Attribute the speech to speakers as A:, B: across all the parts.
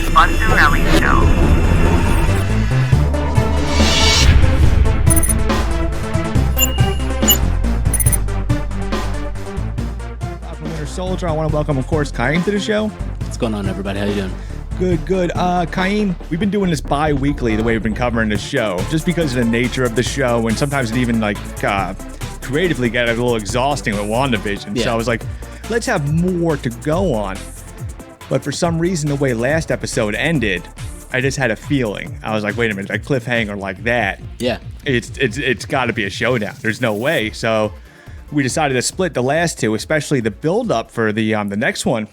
A: Fonzarelli Show.
B: Winter Soldier. I want to welcome, of course, Khiim to the show.
C: What's going on, everybody? How you doing?
B: Good. Khiim, we've been doing this bi-weekly, the way we've been covering this show, just because of the nature of the show, and sometimes it even, creatively got a little exhausting with WandaVision.
C: Yeah.
B: So I was like, let's have more to go on. But for some reason, the way last episode ended, I just had a feeling. I was like, wait a minute, a cliffhanger like that.
C: Yeah.
B: It's got to be a showdown. There's no way. So we decided to split the last two, especially the build-up for the next one.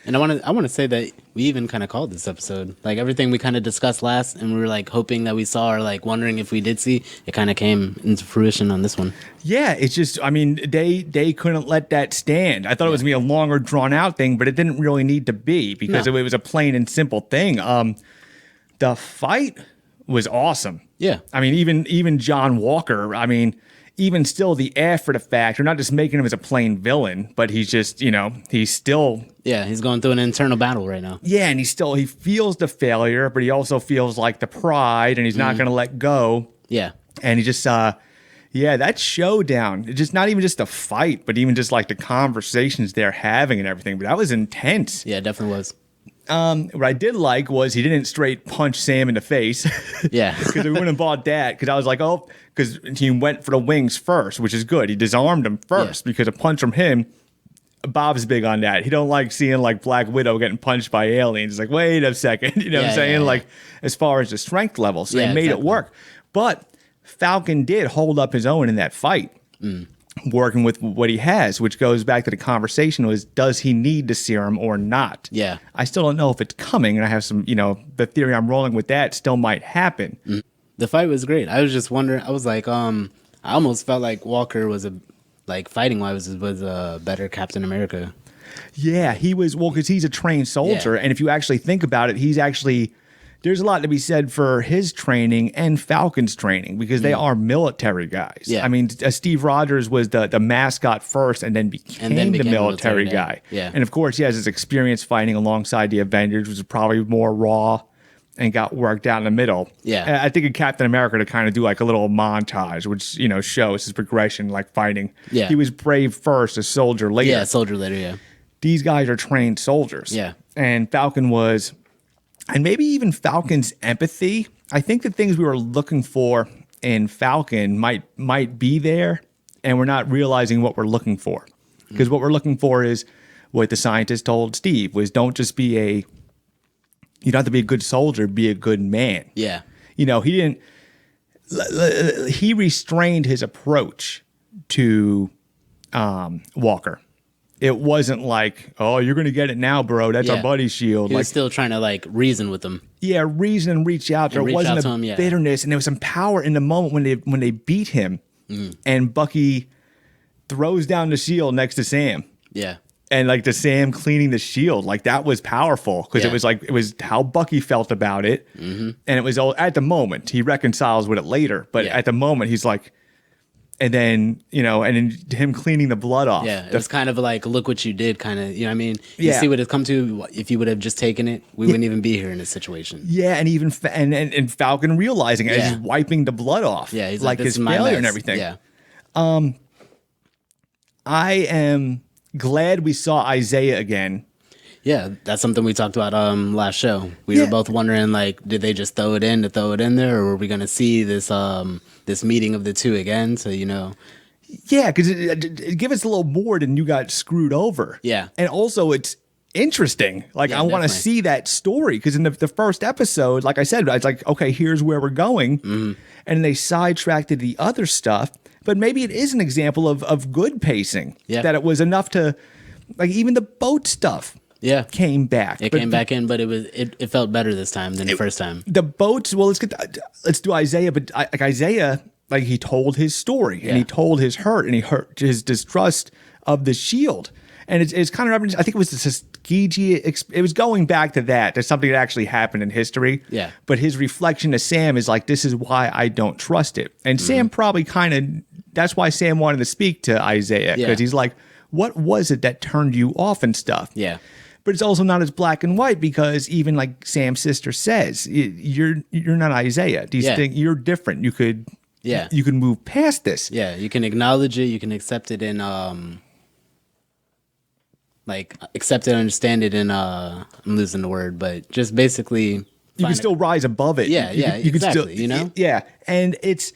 C: And I want to say that we even kind of called this episode, like everything we kind of discussed last, and we were like hoping that we saw, or like wondering if we did see, it kind of came into fruition on this one.
B: Yeah, it's just, I mean, they couldn't let that stand. I thought it was going to be a longer, drawn-out thing, but it didn't really need to be, because it was a plain and simple thing. The fight was awesome.
C: Yeah.
B: I mean, even John Walker, I mean, even still the after the fact, we're not just making him as a plain villain, but he's just, he's still...
C: Yeah, he's going through an internal battle right now.
B: Yeah, and he feels the failure, but he also feels like the pride, and he's not going to let go.
C: Yeah.
B: And he just, that showdown, it's just not even just a fight, but even just like the conversations they're having and everything. But that was intense.
C: Yeah, it definitely was.
B: What I did like was he didn't straight punch Sam in the face.
C: Yeah.
B: Because we wouldn't have bought that. Because I was like, because he went for the wings first, which is good. He disarmed him first because a punch from him. Bob's big on that. He don't like seeing like Black Widow getting punched by aliens. It's like, wait a second. You know what I'm saying?
C: Yeah.
B: Like, as far as the strength level. So they made it work. But Falcon did hold up his own in that fight. Working with what he has, which goes back to the conversation was, does he need the serum or not?
C: Yeah.
B: I still don't know if it's coming, and I have some, the theory I'm rolling with that still might happen.
C: The fight was great. I was just wondering, I was like, I almost felt like Walker was fighting wise was a better Captain America.
B: Yeah, he was, because he's a trained soldier, and if you actually think about it, he's actually, there's a lot to be said for his training and Falcon's training, because they are military guys.
C: Yeah.
B: I mean, Steve Rogers was the mascot first and then became the military guy.
C: Yeah.
B: And of course, he has his experience fighting alongside the Avengers, which is probably more raw and got worked out in the middle.
C: Yeah.
B: And I think in Captain America to kind of do like a little montage, which, shows his progression, like fighting.
C: Yeah.
B: He was brave first, a soldier later.
C: Yeah, soldier later, yeah.
B: These guys are trained soldiers.
C: Yeah.
B: And Falcon was, and maybe even Falcon's empathy. I think the things we were looking for in Falcon might be there, and we're not realizing what we're looking for. Because what we're looking for is what the scientist told Steve was, don't just be you don't have to be a good soldier, be a good man.
C: Yeah.
B: He restrained his approach to Walker. It wasn't like, oh, you're going to get it now, bro. That's our buddy's shield.
C: He was still trying to reason with them.
B: Yeah, reason and reach out. There wasn't a bitterness, and there was some power in the moment when they beat him, and Bucky throws down the shield next to Sam.
C: Yeah.
B: And the Sam cleaning the shield, that was powerful, because it was how Bucky felt about it. And it was all at the moment. He reconciles with it later, but at the moment he's like, and then, and then him cleaning the blood off.
C: Yeah, it was kind of like, look what you did, kind of, you know what I mean? You see what it's come to. If you would have just taken it, we wouldn't even be here in this situation.
B: Yeah, and even and Falcon realizing it, he's wiping the blood off.
C: Yeah, he's
B: like his failure and everything.
C: Yeah.
B: I am glad we saw Isaiah again.
C: Yeah, that's something we talked about last show. We were both wondering, did they just throw it in to throw it in there, or were we going to see this this meeting of the two again? So
B: Yeah, because it give us a little more than you got screwed over.
C: Yeah,
B: and also it's interesting. I want to see that story, because in the first episode, like I said, I was like, okay, here's where we're going, and they sidetracked to the other stuff. But maybe it is an example of good pacing. Yeah, that it was enough to, even the boat stuff.
C: Yeah,
B: came back.
C: It came back in, but it felt better this time than the first time.
B: The boats. Well, let's do Isaiah. But Isaiah, he told his story, and he told his hurt, and he hurt his distrust of the shield, and it's kind of. I think it was the Tuskegee. It was going back to that. There's something that actually happened in history.
C: Yeah.
B: But his reflection to Sam is this is why I don't trust it, and Sam probably kind of. That's why Sam wanted to speak to Isaiah, because he's like, what was it that turned you off and stuff?
C: Yeah.
B: but it's also not as black and white because even like Sam's sister says, you're not Isaiah. These things, you're different. You could move past this.
C: Yeah, you can acknowledge it. You can accept it and accept it, understand it, and I'm losing the word, but just basically
B: you can still rise above it.
C: Yeah,
B: you
C: exactly.
B: Can still, yeah, and it's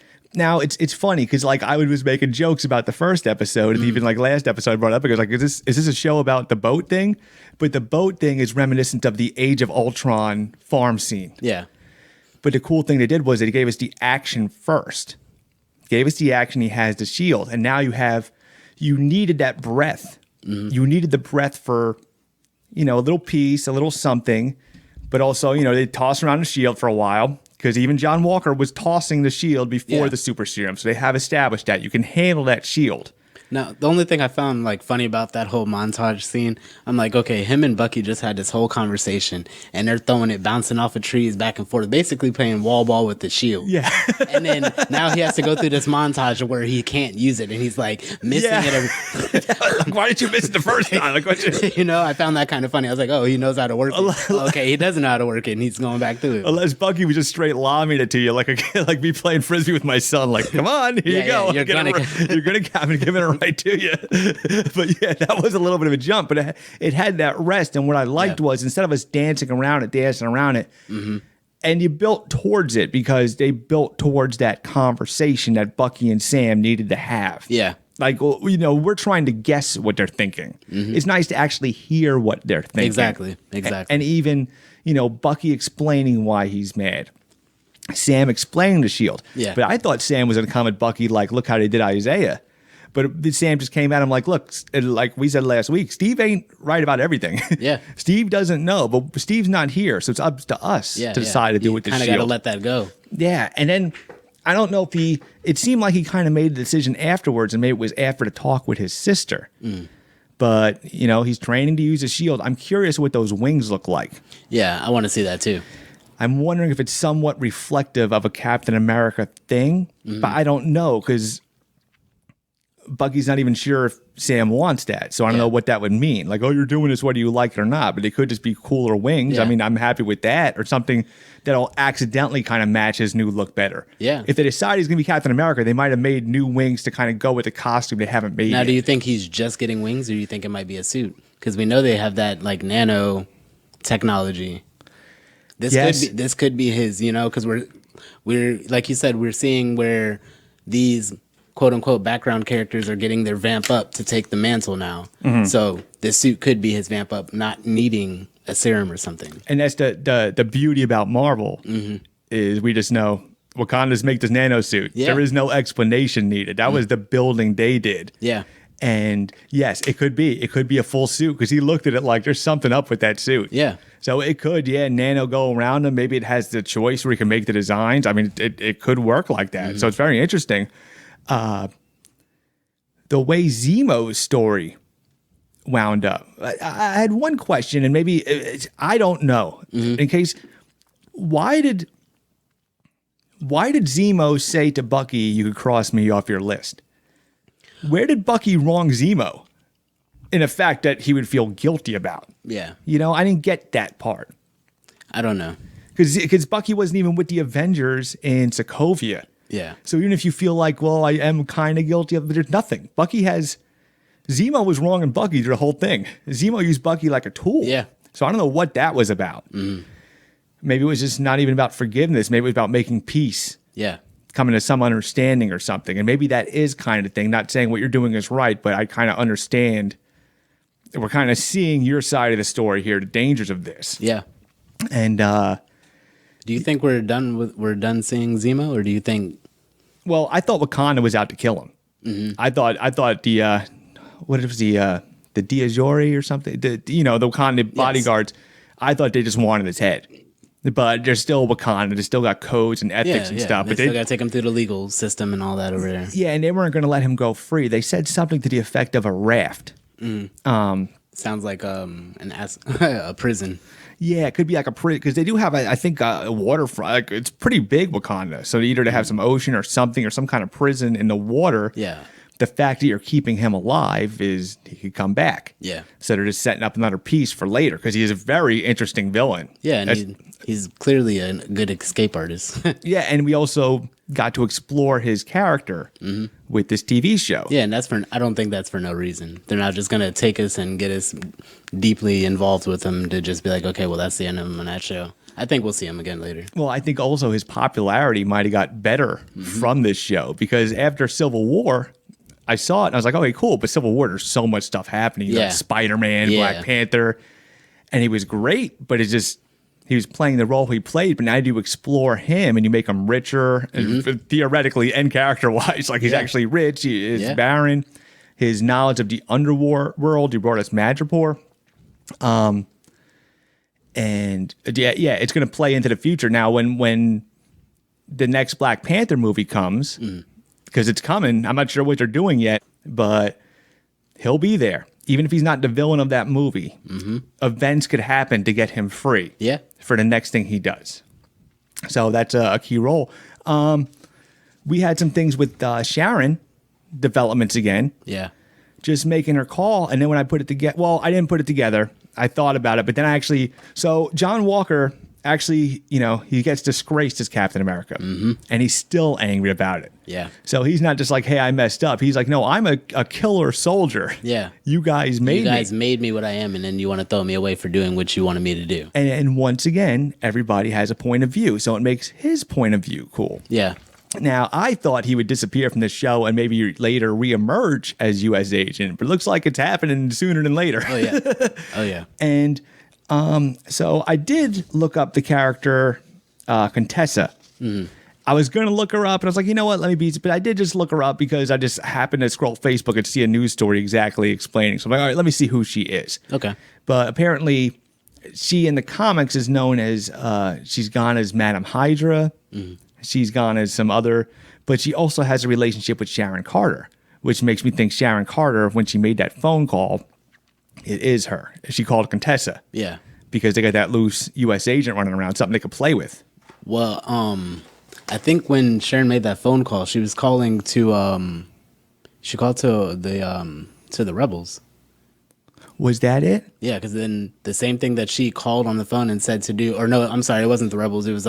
B: funny because like I was making jokes about the first episode and even like last episode I brought up because like is this a show about the boat thing? But the boat thing is reminiscent of the Age of Ultron farm scene.
C: Yeah.
B: But the cool thing they did was they gave us the action first. Gave us the action. He has the shield, and now you needed that breath. You needed the breath for, a little piece, a little something. But also, they toss around the shield for a while because even John Walker was tossing the shield before the super serum. So they have established that you can handle that shield.
C: Now, the only thing I found like funny about that whole montage scene, I'm like, okay, him and Bucky just had this whole conversation and they're throwing it, bouncing off of trees back and forth, basically playing wall ball with the shield.
B: Yeah.
C: And then now he has to go through this montage where he can't use it and he's like missing it.
B: Like, why did you miss it the first time? Like,
C: I found that kind of funny. I was like, oh, he knows how to work it. Okay, he doesn't know how to work it and he's going back through it.
B: Unless Bucky was just straight lobbing it to you like like me playing Frisbee with my son. Like, come on, here you go. You're gonna I'm giving it right to you. But yeah, that was a little bit of a jump, but it had that rest. And what I liked was instead of us dancing around it, and you built towards it because they built towards that conversation that Bucky and Sam needed to have.
C: Yeah.
B: Like, we're trying to guess what they're thinking. It's nice to actually hear what they're thinking.
C: Exactly.
B: And even, Bucky explaining why he's mad. Sam explaining the shield.
C: Yeah.
B: But I thought Sam was going to come at Bucky like, look how they did Isaiah. But Sam just came at him like, look, like we said last week, Steve ain't right about everything.
C: Yeah.
B: Steve doesn't know, but Steve's not here. So it's up to us to decide to do with the shield.
C: Kind of got to let that go.
B: Yeah. And then I don't know if it seemed like he kind of made the decision afterwards, and maybe it was after the talk with his sister. But, he's training to use a shield. I'm curious what those wings look like.
C: Yeah, I want to see that too.
B: I'm wondering if it's somewhat reflective of a Captain America thing, but I don't know because Bucky's not even sure if Sam wants that. So I don't know what that would mean. Like, oh, you're doing this whether you like it or not, but they could just be cooler wings. Yeah. I mean, I'm happy with that, or something that'll accidentally kind of match his new look better.
C: Yeah.
B: If they decide he's going to be Captain America, they might have made new wings to kind of go with the costume they haven't made
C: Now,
B: yet.
C: do you think he's just getting wings, or do you think it might be a suit? Because we know they have that like nano technology. This could be his, because we're like you said, we're seeing where these quote unquote background characters are getting their vamp up to take the mantle now. So this suit could be his vamp up, not needing a serum or something.
B: And that's the beauty about Marvel is we just know Wakanda's make this nano suit.
C: Yeah.
B: There is no explanation needed. That was the building they did.
C: Yeah.
B: And yes, it could be a full suit because he looked at it like there's something up with that suit.
C: Yeah.
B: So it could, nano go around him. Maybe it has the choice where he can make the designs. I mean, it could work like that. So it's very interesting. The way Zemo's story wound up. I had one question, and maybe I don't know. In case, why did Zemo say to Bucky, "You could cross me off your list"? Where did Bucky wrong Zemo in a fact that he would feel guilty about?
C: Yeah.
B: I didn't get that part.
C: I don't know.
B: Because Bucky wasn't even with the Avengers in Sokovia.
C: Yeah.
B: So even if you feel like, well, I am kind of guilty of it, there's nothing. Zemo was wrong in Bucky through the whole thing. Zemo used Bucky like a tool.
C: Yeah.
B: So I don't know what that was about. Maybe it was just not even about forgiveness. Maybe it was about making peace.
C: Yeah.
B: Coming to some understanding or something. And maybe that is kind of thing. Not saying what you're doing is right, but I kind of understand. We're kind of seeing your side of the story here, the dangers of this.
C: Yeah.
B: And
C: do you think we're done seeing Zemo, or do you think?
B: Well, I thought Wakanda was out to kill him. I thought the what was the Diazori or something? The Wakanda bodyguards. I thought they just wanted his head. But they're still Wakanda. They still got codes and ethics and stuff.
C: They
B: But
C: still got to take him through the legal system and all that over there.
B: Yeah, and they weren't going to let him go free. They said something to the effect of a raft.
C: Sounds like a prison.
B: Yeah, it could be like a prison because they do have, I think, a waterfront. Like, it's pretty big, Wakanda. So either they have some ocean or something or some kind of prison in the water.
C: Yeah.
B: the fact that you're keeping him alive is he could come back.
C: Yeah.
B: So they're just setting up another piece for later because he is a very interesting villain.
C: Yeah, and he's clearly a good escape artist.
B: Yeah, and we also got to explore his character with this TV show.
C: Yeah, and I don't think that's for no reason. They're not just gonna take us and get us deeply involved with him to just be like, okay, well, that's the end of him on that show. I think we'll see him again later.
B: Well, I think also his popularity might have got better from this show because after Civil War, I saw it and I was like, okay, cool. But Civil War, there's so much stuff happening. You got Spider-Man, Black Panther, and he was great, but it's just he was playing the role he played. But now you explore him and you make him richer, theoretically and character-wise. Like he's actually rich. He is barren. His knowledge of the underworld, he brought us Madripoor. And it's going to play into the future. Now, when the next Black Panther movie comes, because it's coming, I'm not sure what they're doing yet, but he'll be there. Even if he's not the villain of that movie, events could happen to get him free for the next thing he does. So that's a key role. We had some things with Sharon, developments again. Yeah. Just making her call. And then when I put it together, well, I didn't put it together. I thought about it, but then so John Walker actually, he gets disgraced as Captain America, and he's still angry about it. Yeah. So he's not just like, hey, I messed up. He's like, no, I'm a killer soldier. Yeah. You guys made
C: me what I am, and then you want to throw me away for doing what you wanted me to do.
B: And once again, everybody has a point of view, so it makes his point of view cool. Yeah. Now, I thought he would disappear from the show and maybe later reemerge as U.S. agent, but it looks like it's happening sooner than later. Oh, yeah. Oh, yeah. And so I did look up the character Contessa. I was going to look her up, and I was like, you know what, let me but I did just look her up because I just happened to scroll Facebook and see a news story exactly explaining. So I'm like, all right, let me see who she is. Okay. But apparently, she in the comics is known as, she's gone as Madam Hydra. She's gone as some other, but she also has a relationship with Sharon Carter, which makes me think Sharon Carter, when she made that phone call, it is her. She called Contessa. Yeah. Because they got that loose U.S. agent running around, something they could play with.
C: Well, I think when Sharon made that phone call, she was calling to, she called to the rebels.
B: Was that it?
C: Yeah, because then the same thing that she called on the phone and said to do, or no, I'm sorry, it wasn't the rebels. It was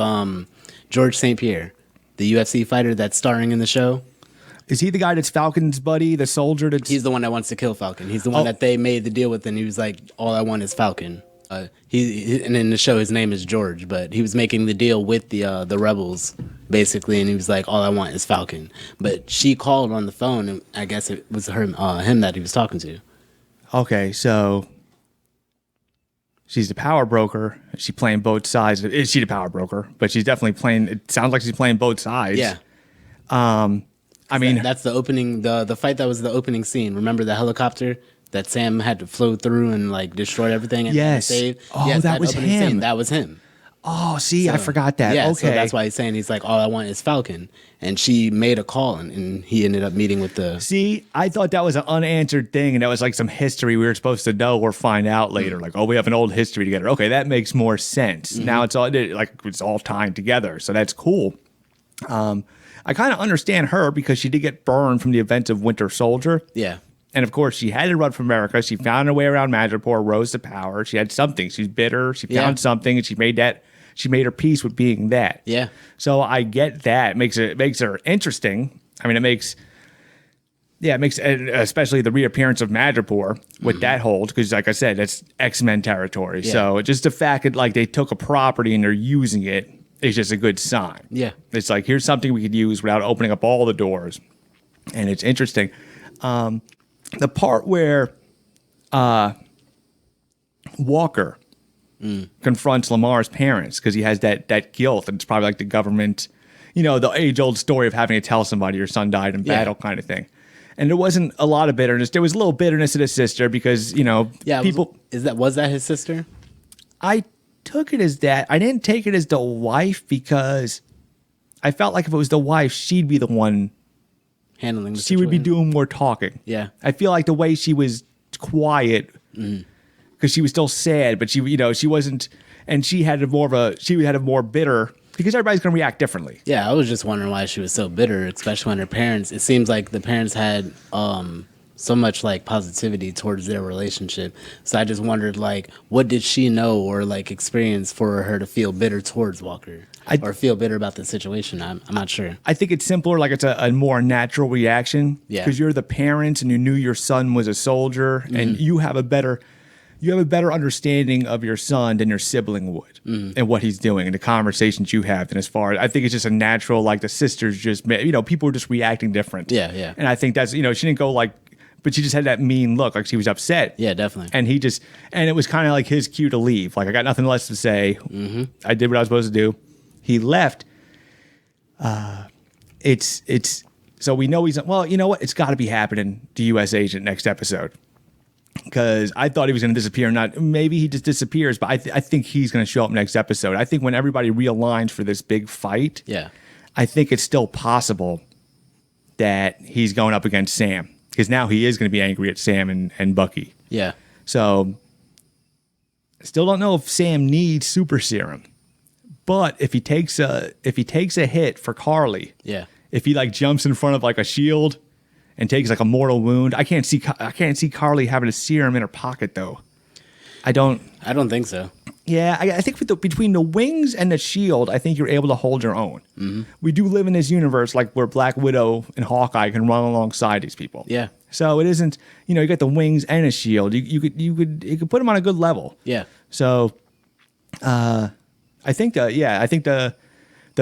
C: George St. Pierre, the UFC fighter that's starring in the show.
B: Is he the guy that's Falcon's buddy, the soldier that's...
C: He's the one that wants to kill Falcon. He's the one that they made the deal with, and he was like, all I want is Falcon. And in the show, his name is George, but he was making the deal with the rebels, basically, and he was like, all I want is Falcon. But she called on the phone, and I guess it was him that he was talking to.
B: Okay, so... she's the power broker. She's playing both sides. Is she the power broker? But she's definitely playing. It sounds like she's playing both sides. Yeah. I mean,
C: that's the opening. The fight that was the opening scene. Remember the helicopter that Sam had to flow through and like destroy everything and save?
B: Oh, yes, that was him.
C: Scene, that was him.
B: Oh, see, I forgot that.
C: Yeah,
B: okay.
C: So that's why he's saying, he's like, all I want is Falcon. And she made a call, and he ended up meeting with the...
B: See, I thought that was an unanswered thing, and that was like some history we were supposed to know or find out later. Like, oh, we have an old history together. Okay, that makes more sense. Now it's all tying together, so that's cool. I kind of understand her because she did get burned from the events of Winter Soldier. Yeah. And of course, she had to run from America. She found her way around Madripoor, rose to power. She had something. She's bitter. She found something, and she made her peace with being that. Yeah. So I get that. It makes her interesting. I mean, it makes especially the reappearance of Madripoor with that hold, because like I said, that's X-Men territory. Yeah. So just the fact that like they took a property and they're using it is just a good sign. Yeah. It's like, here's something we could use without opening up all the doors. And it's interesting. The part where Walker confronts Lamar's parents because he has that guilt, and it's probably like the government, the age-old story of having to tell somebody your son died in battle kind of thing. And there wasn't a lot of bitterness. There was a little bitterness to the sister because, people...
C: Was that his sister?
B: I took it as that. I didn't take it as the wife because I felt like if it was the wife, she'd be the one
C: handling the
B: situation. She would be doing more talking. Yeah. I feel like the way she was quiet... because she was still sad, but she wasn't, and she had a more bitter because everybody's going to react differently.
C: Yeah, I was just wondering why she was so bitter, especially when her parents. It seems like the parents had so much like positivity towards their relationship. So I just wondered, like, what did she know or like experience for her to feel bitter towards Walker, or feel bitter about the situation? I'm not sure.
B: I think it's simpler, like it's a more natural reaction.
C: Yeah,
B: because you're the parents and you knew your son was a soldier, and you have a better understanding of your son than your sibling would, and what he's doing and the conversations you have. And as far as I think it's just a natural, like the sisters just, people are just reacting different.
C: Yeah.
B: And I think that's, she didn't go like, but she just had that mean look, like she was upset.
C: Yeah, definitely.
B: And and it was kind of like his cue to leave. Like, I got nothing less to say. I did what I was supposed to do. He left. So we know he's, well, you know what? It's got to be happening to U.S. Agent next episode. Because I thought he was going to disappear. Maybe he just disappears, but I think he's going to show up next episode. I think when everybody realigns for this big fight, I think it's still possible that he's going up against Sam. Because now he is going to be angry at Sam and Bucky.
C: Yeah.
B: So, still don't know if Sam needs super serum, but if he takes a hit for Carly, if he like jumps in front of like a shield and takes like a mortal wound, I can't see Carly having a serum in her pocket though. I don't
C: think so.
B: Yeah, I think between the wings and the shield, I think you're able to hold your own. We do live in this universe like where Black Widow and Hawkeye can run alongside these people.
C: Yeah.
B: So it isn't, you got the wings and a shield. You could put them on a good level.
C: Yeah.
B: So, I think the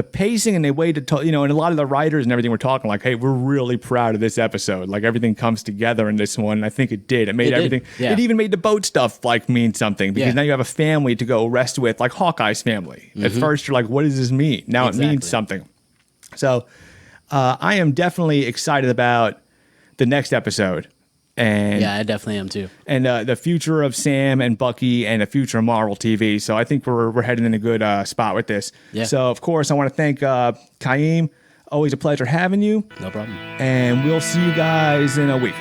B: pacing and the way to, and a lot of the writers and everything were talking like, hey, we're really proud of this episode. Like everything comes together in this one. And I think it did. It made everything.
C: Yeah.
B: It even made the boat stuff like mean something because now you have a family to go rest with, like Hawkeye's family. At first you're like, what does this mean? Now it means something. So I am definitely excited about the next episode. And
C: yeah, I definitely am too.
B: And the future of Sam and Bucky and the future of Marvel TV. So I think we're heading in a good spot with this.
C: Yeah.
B: So, of course, I want to thank Khiim. Always a pleasure having you.
C: No problem.
B: And we'll see you guys in a week.